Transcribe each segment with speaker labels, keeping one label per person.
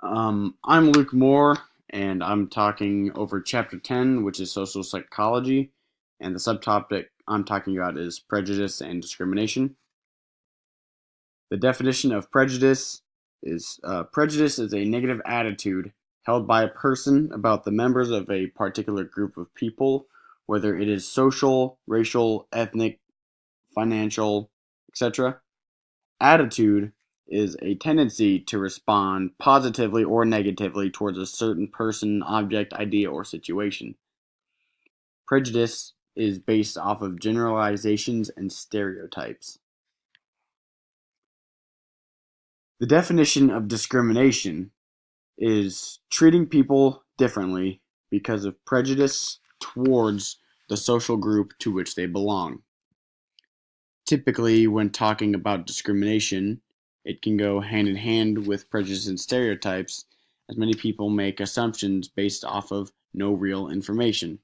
Speaker 1: I'm Luke Moore, and I'm talking over Chapter 10, which is social psychology, and the subtopic I'm talking about is prejudice and discrimination. The definition of prejudice is a negative attitude held by a person about the members of a particular group of people, whether it is social, racial, ethnic, financial, etc. Attitude is a tendency to respond positively or negatively towards a certain person, object, idea, or situation. Prejudice is based off of generalizations and stereotypes. The definition of discrimination is treating people differently because of prejudice towards the social group to which they belong. Typically, when talking about discrimination, it can go hand in hand with prejudice and stereotypes, as many people make assumptions based off of no real information.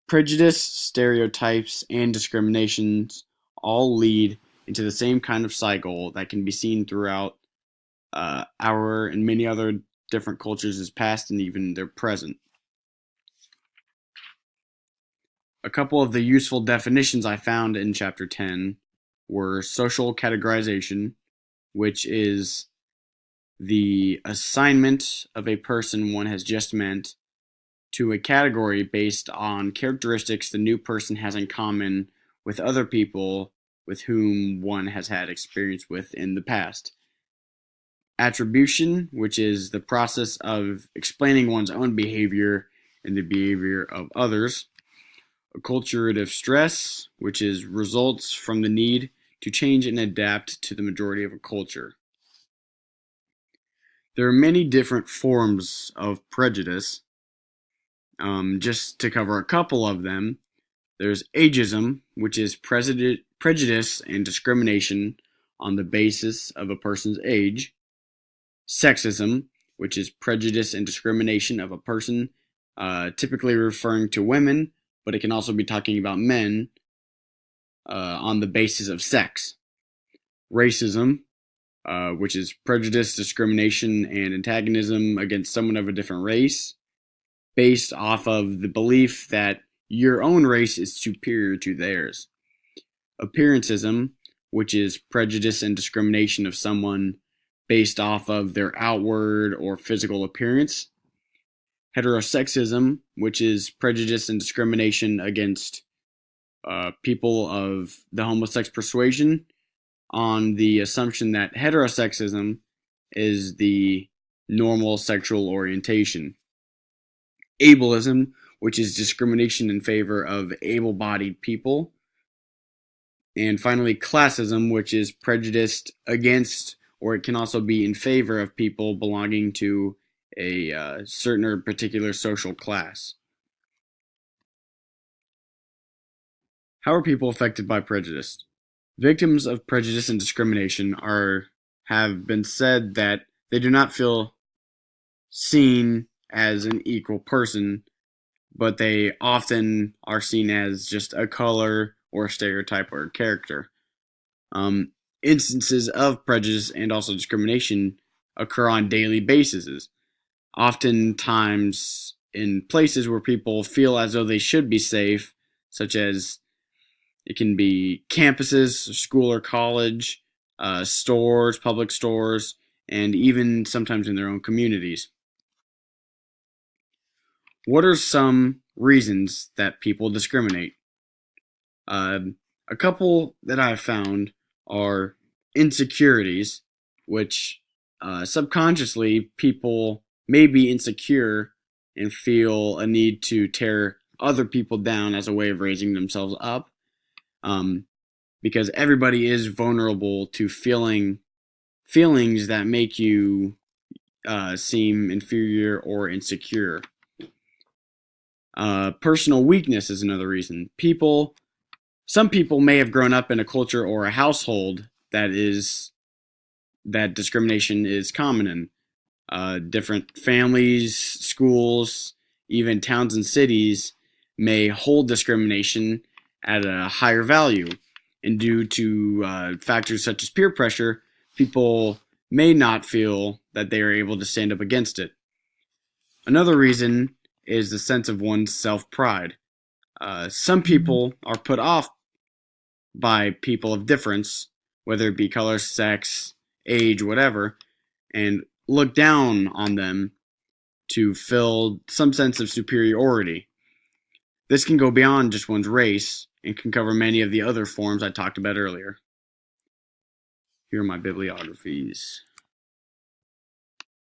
Speaker 1: Prejudice, stereotypes, and discriminations all lead into the same kind of cycle that can be seen throughout our and many other different cultures' past and even their present. A couple of the useful definitions I found in Chapter 10 were social categorization, which is the assignment of a person one has just met to a category based on characteristics the new person has in common with other people with whom one has had experience with in the past. Attribution, which is the process of explaining one's own behavior and the behavior of others. Acculturative stress, which is results from the need to change and adapt to the majority of a culture. There are many different forms of prejudice. Just to cover a couple of them, there's ageism, which is prejudice and discrimination on the basis of a person's age. Sexism, which is prejudice and discrimination of a person, typically referring to women, but it can also be talking about men on the basis of sex. Racism, which is prejudice, discrimination, and antagonism against someone of a different race, based off of the belief that your own race is superior to theirs. Appearanceism, which is prejudice and discrimination of someone based off of their outward or physical appearance. Heterosexism, which is prejudice and discrimination against people of the homosex persuasion on the assumption that heterosexism is the normal sexual orientation. Ableism, which is discrimination in favor of able-bodied people. And finally, classism, which is prejudiced against, or it can also be in favor of people belonging to a certain or particular social class. How are people affected by prejudice? Victims of prejudice and discrimination have been said that they do not feel seen as an equal person, but they often are seen as just a color or a stereotype or a character. Instances of prejudice and also discrimination occur on daily basis, oftentimes in places where people feel as though they should be safe, such as it can be campuses, school or college, stores, public stores, and even sometimes in their own communities. What are some reasons that people discriminate? A couple that I've found are insecurities, which subconsciously people may be insecure and feel a need to tear other people down as a way of raising themselves up, because everybody is vulnerable to feelings that make you seem inferior or insecure. Personal weakness is another reason. Some people may have grown up in a culture or a household that discrimination is common in. Different families, schools, even towns and cities may hold discrimination at a higher value. And due to factors such as peer pressure, people may not feel that they are able to stand up against it. Another reason is the sense of one's self-pride. Some people are put off by people of difference, whether it be color, sex, age, whatever, and look down on them to feel some sense of superiority. This can go beyond just one's race and can cover many of the other forms I talked about earlier. Here are my bibliographies.